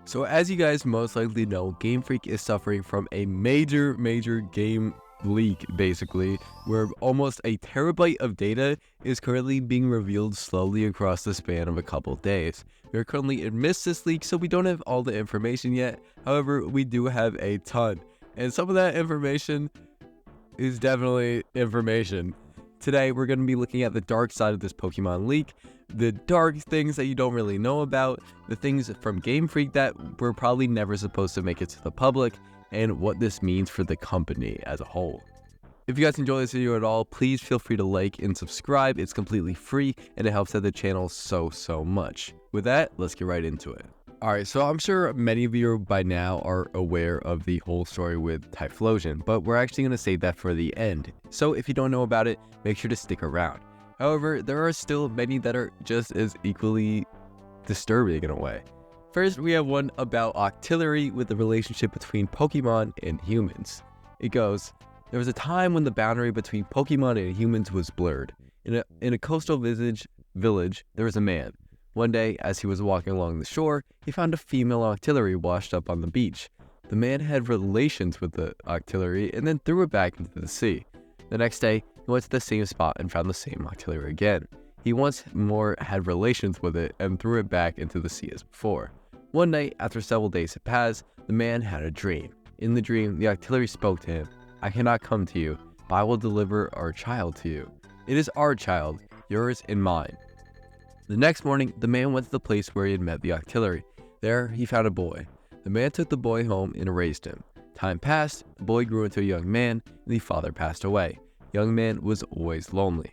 So as you guys most likely know, Gamefreak is suffering from a major game leak, basically, where almost a terabyte of data is currently being revealed slowly across the span of a couple days. We are currently amidst this leak, so we don't have all the information yet. However, we do have a ton, and some of that information is definitely information. Today, we're going to be looking at the dark side of this Pokemon leak, the dark things that you don't really know about, the things from Gamefreak that were probably never supposed to make it to the public, and what this means for the company as a whole. If you guys enjoy this video at all, please feel free to like and subscribe. It's completely free, and it helps out the channel so much. With that, let's get right into it. Alright, so I'm sure many of you by now are aware of the whole story with Typhlosion, but we're actually going to save that for the end. So if you don't know about it, make sure to stick around. However, there are still many that are just as equally disturbing in a way. First, we have one about Octillery with the relationship between Pokemon and humans. It goes, there was a time when the boundary between Pokemon and humans was blurred. In a coastal village, there was a man. One day, as he was walking along the shore, he found a female Octillery washed up on the beach. The man had relations with the Octillery and then threw it back into the sea. The next day, he went to the same spot and found the same Octillery again. He once more had relations with it and threw it back into the sea as before. One night, after several days had passed, the man had a dream. In the dream, the Octillery spoke to him. I cannot come to you, but I will deliver our child to you. It is our child, yours and mine. The next morning, the man went to the place where he had met the Octillery. There, he found a boy. The man took the boy home and raised him. Time passed, the boy grew into a young man, and the father passed away. The young man was always lonely.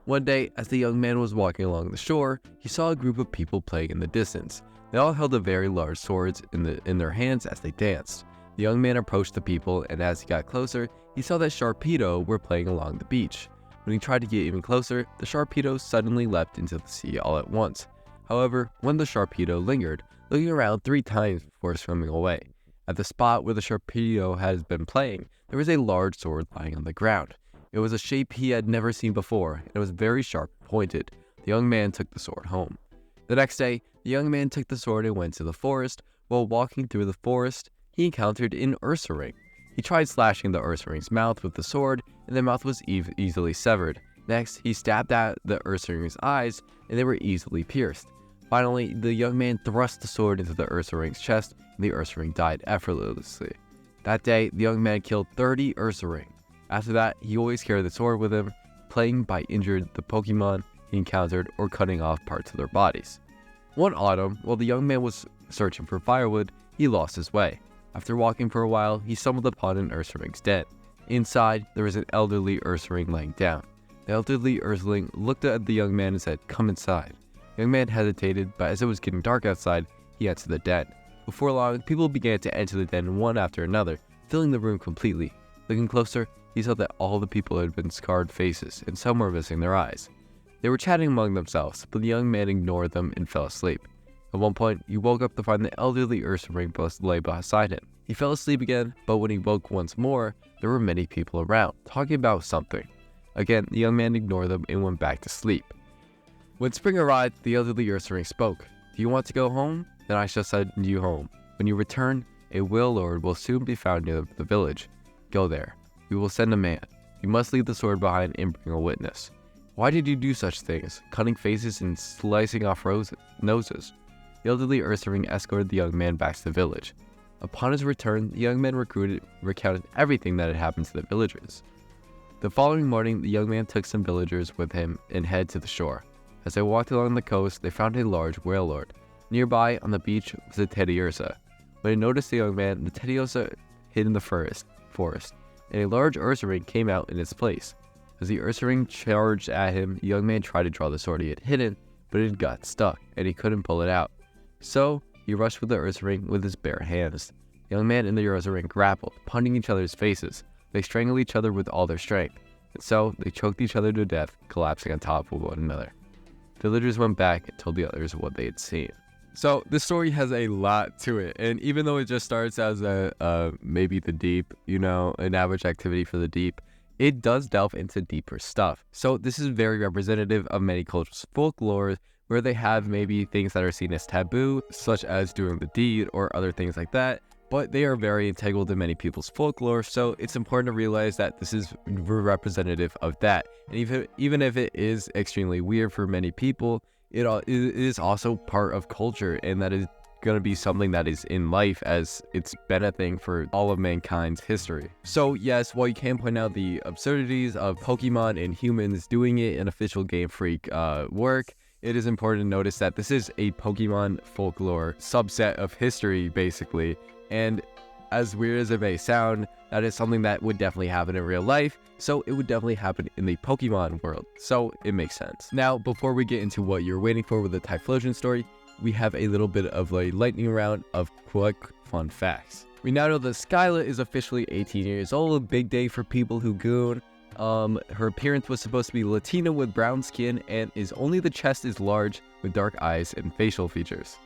One day, as the young man was walking along the shore, he saw a group of people playing in the distance. They all held a very large swords in their hands as they danced. The young man approached the people, and as he got closer, he saw that Sharpedo were playing along the beach. When he tried to get even closer, the Sharpedo suddenly leapt into the sea all at once. However, when the Sharpedo lingered, looking around 3 times before swimming away. At the spot where the Sharpedo had been playing, there was a large sword lying on the ground. It was a shape he had never seen before, and it was very sharp and pointed. The young man took the sword home. The next day, the young man took the sword and went to the forest. While walking through the forest, he encountered an Ursaring. He tried slashing the Ursaring's mouth with the sword, and the mouth was easily severed. Next, he stabbed at the Ursaring's eyes, and they were easily pierced. Finally, the young man thrust the sword into the Ursaring's chest, and the Ursaring died effortlessly. That day, the young man killed 30 Ursaring. After that, he always carried the sword with him, playing by injuring the Pokemon he encountered or cutting off parts of their bodies. One autumn, while the young man was searching for firewood, he lost his way. After walking for a while, he stumbled upon an Ursaring's den. Inside, there was an elderly Ursaring laying down. The elderly Ursaring looked at the young man and said, "Come inside." The young man hesitated, but as it was getting dark outside, he entered the den. Before long, people began to enter the den one after another, filling the room completely. Looking closer, he saw that all the people had been scarred faces, and some were missing their eyes. They were chatting among themselves, but the young man ignored them and fell asleep. At one point, he woke up to find the elderly Ursaring lay beside him. He fell asleep again, but when he woke once more, there were many people around, talking about something. Again, the young man ignored them and went back to sleep. When spring arrived, the elderly Ursaring spoke. "Do you want to go home? Then I shall send you home. When you return, a Wailord will soon be found near the village. Go there. We will send a man. You must leave the sword behind and bring a witness." "Why did you do such things, cutting faces and slicing off noses?" The elderly Ursaring escorted the young man back to the village. Upon his return, the young man recounted everything that had happened to the villagers. The following morning, the young man took some villagers with him and headed to the shore. As they walked along the coast, they found a large Wailord. Nearby, on the beach, was a Teddiursa. When he noticed the young man, the Teddiursa hid in the forest, and a large Ursaring came out in its place. As the Ursaring charged at him, the young man tried to draw the sword he had hidden, but it got stuck, and he couldn't pull it out. So, he rushed with the Ursaring with his bare hands. The young man and the Ursaring grappled, punching each other's faces. They strangled each other with all their strength, and so they choked each other to death, collapsing on top of one another. Villagers went back and told the others what they had seen. So this story has a lot to it, and even though it just starts as maybe the deep, an average activity for the deep, it does delve into deeper stuff. So this is very representative of many cultures' folklore, where they have maybe things that are seen as taboo, such as doing the deed or other things like that, but they are very integral to many people's folklore, so it's important to realize that this is representative of that. And even if it is extremely weird for many people, it is also part of culture, and that is going to be something that is in life, as it's been a thing for all of mankind's history. So yes, while you can point out the absurdities of Pokemon and humans doing it in official Game Freak work, it is important to notice that this is a Pokemon folklore subset of history, basically. And as weird as it may sound, that is something that would definitely happen in real life, so it would definitely happen in the Pokemon world, so it makes sense. Now, before we get into what you're waiting for with the Typhlosion story, we have a little bit of a lightning round of quick fun facts. We now know that Skyla is officially 18 years old, a big day for people who goon. Her appearance was supposed to be Latina with brown skin, and only the chest is large with dark eyes and facial features.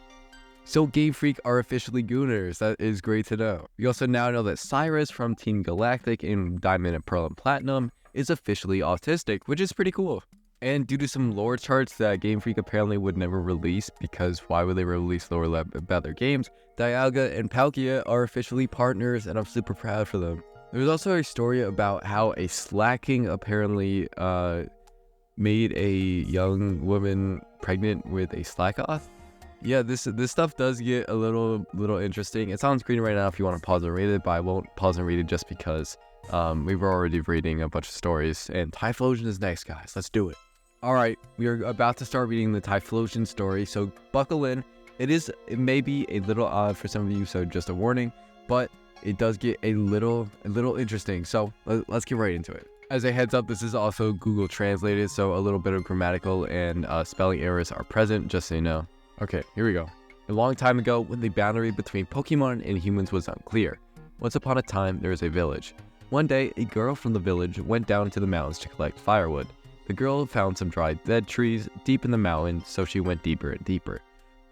So Game Freak are officially gooners. That is great to know. We also now know that Cyrus from Team Galactic in Diamond and Pearl and Platinum is officially autistic, which is pretty cool. And due to some lore charts that Game Freak apparently would never release, because why would they release lore about their games, Dialga and Palkia are officially partners, and I'm super proud for them. There's also a story about how a slacking apparently made a young woman pregnant with a Slackoth. Yeah, this stuff does get a little interesting. It's on screen right now if you want to pause and read it, but I won't pause and read it just because we were already reading a bunch of stories. And Typhlosion is next, guys. Let's do it. Alright, we are about to start reading the Typhlosion story, so buckle in. It may be a little odd for some of you, so just a warning, but it does get a little interesting, so let's get right into it. As a heads up, this is also Google translated, so a little bit of grammatical and spelling errors are present, just so you know. Okay, here we go. A long time ago, when the boundary between Pokemon and humans was unclear, once upon a time there was a village. One day, a girl from the village went down into the mountains to collect firewood. The girl found some dried dead trees deep in the mountain, so she went deeper and deeper.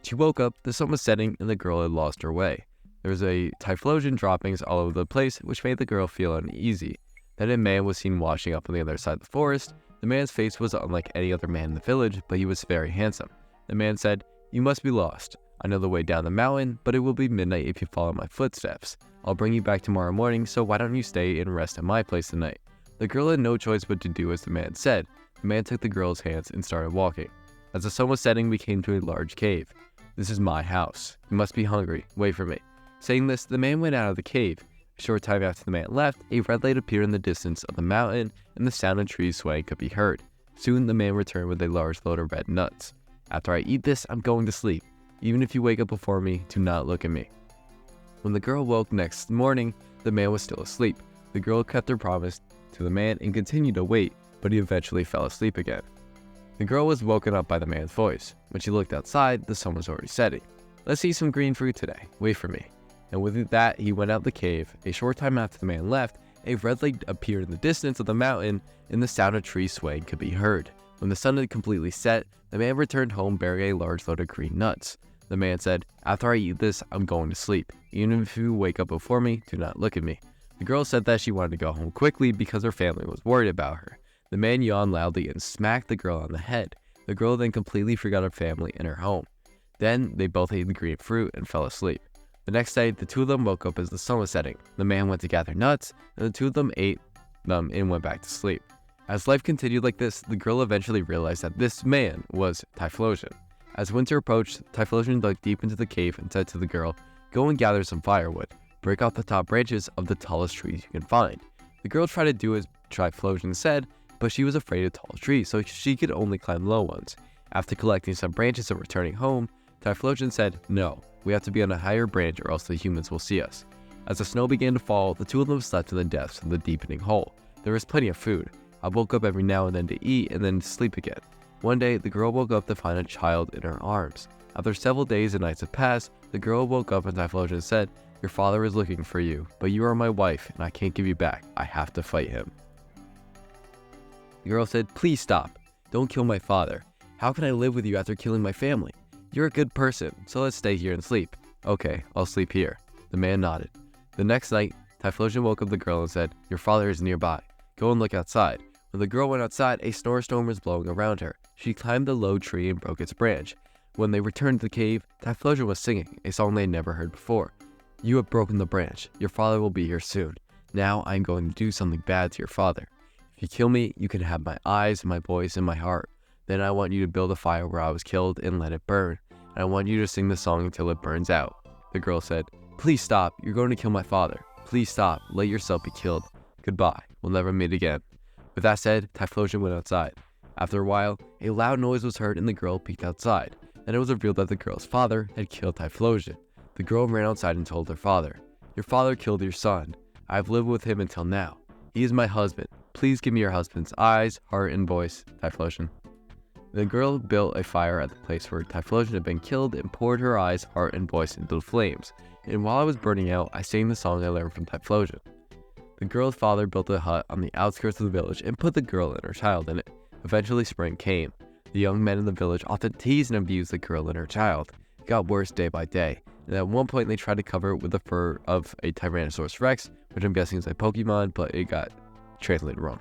She woke up, the sun was setting, and the girl had lost her way. There was a Typhlosion droppings all over the place, which made the girl feel uneasy. Then a man was seen washing up on the other side of the forest. The man's face was unlike any other man in the village, but he was very handsome. The man said, "You must be lost. I know the way down the mountain, but it will be midnight if you follow my footsteps. I'll bring you back tomorrow morning, so why don't you stay and rest at my place tonight?" The girl had no choice but to do as the man said. The man took the girl's hands and started walking. As the sun was setting, we came to a large cave. "This is my house. You must be hungry. Wait for me." Saying this, the man went out of the cave. A short time after the man left, a red light appeared in the distance of the mountain, and the sound of trees swaying could be heard. Soon, the man returned with a large load of red nuts. "After I eat this, I'm going to sleep. Even if you wake up before me, do not look at me." When the girl woke next morning, the man was still asleep. The girl kept her promise to the man and continued to wait, but he eventually fell asleep again. The girl was woken up by the man's voice. When she looked outside, the sun was already setting. "Let's eat some green fruit today. Wait for me." And with that, he went out the cave. A short time after the man left, a red light appeared in the distance of the mountain, and the sound of trees swaying could be heard. When the sun had completely set, the man returned home bearing a large load of green nuts. The man said, "After I eat this, I'm going to sleep. Even if you wake up before me, do not look at me." The girl said that she wanted to go home quickly because her family was worried about her. The man yawned loudly and smacked the girl on the head. The girl then completely forgot her family and her home. Then they both ate the green fruit and fell asleep. The next day, the two of them woke up as the sun was setting. The man went to gather nuts, and the two of them ate them and went back to sleep. As life continued like this, the girl eventually realized that this man was Typhlosion. As winter approached, Typhlosion dug deep into the cave and said to the girl, "Go and gather some firewood. Break off the top branches of the tallest trees you can find." The girl tried to do as Typhlosion said, but she was afraid of tall trees, so she could only climb low ones. After collecting some branches and returning home, Typhlosion said, "No, we have to be on a higher branch or else the humans will see us." As the snow began to fall, the two of them slept in the depths of the deepening hole. There was plenty of food. I woke up every now and then to eat and then to sleep again. One day, the girl woke up to find a child in her arms. After several days and nights had passed, the girl woke up and Typhlosion said, "Your father is looking for you, but you are my wife and I can't give you back. I have to fight him." The girl said, "Please stop. Don't kill my father. How can I live with you after killing my family? You're a good person, so let's stay here and sleep." "Okay, I'll sleep here." The man nodded. The next night, Typhlosion woke up the girl and said, "Your father is nearby. Go and look outside." When the girl went outside, a snowstorm was blowing around her. She climbed the low tree and broke its branch. When they returned to the cave, Typhlosion was singing, a song they had never heard before. "You have broken the branch. Your father will be here soon. Now I am going to do something bad to your father. If you kill me, you can have my eyes, my voice, and my heart. Then I want you to build a fire where I was killed and let it burn. And I want you to sing the song until it burns out." The girl said, "Please stop. You're going to kill my father. Please stop. Let yourself be killed. Goodbye. We'll never meet again." With that said, Typhlosion went outside. After a while, a loud noise was heard and the girl peeked outside. Then it was revealed that the girl's father had killed Typhlosion. The girl ran outside and told her father, "Your father killed your son. I've lived with him until now. He is my husband. Please give me your husband's eyes, heart, and voice, Typhlosion." The girl built a fire at the place where Typhlosion had been killed and poured her eyes, heart, and voice into the flames. And while I was burning out, I sang the song I learned from Typhlosion. The girl's father built a hut on the outskirts of the village and put the girl and her child in it. Eventually spring came. The young men in the village often teased and abused the girl and her child. It got worse day by day, and at one point they tried to cover it with the fur of a Tyrannosaurus Rex, which I'm guessing is a Pokemon, but it got translated wrong.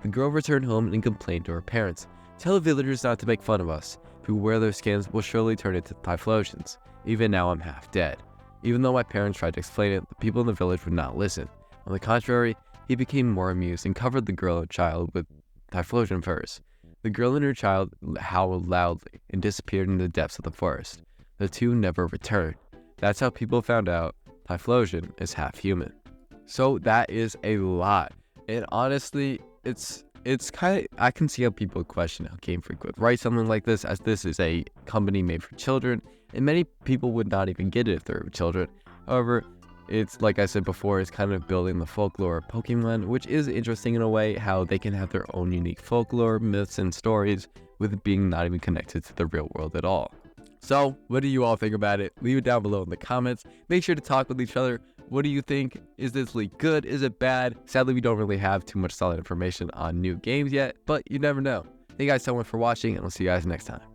The girl returned home and complained to her parents. "Tell the villagers not to make fun of us. If we wear their skins, we'll surely turn into Typhlosions. Even now I'm half dead." Even though my parents tried to explain it, the people in the village would not listen. On the contrary, he became more amused and covered the girl and child with Typhlosion furs. The girl and her child howled loudly and disappeared in the depths of the forest. The two never returned. That's how people found out Typhlosion is half human. So that is a lot. And honestly, it's kind of, I can see how people question how Gamefreak would write something like this, as this is a company made for children, and many people would not even get it if they're children. However, it's, like I said before, it's kind of building the folklore of Pokemon, which is interesting in a way, how they can have their own unique folklore, myths, and stories with being not even connected to the real world at all. So, what do you all think about it? Leave it down below in the comments. Make sure to talk with each other. What do you think? Is this league good? Is it bad? Sadly, we don't really have too much solid information on new games yet, but you never know. Thank you guys so much for watching, and we'll see you guys next time.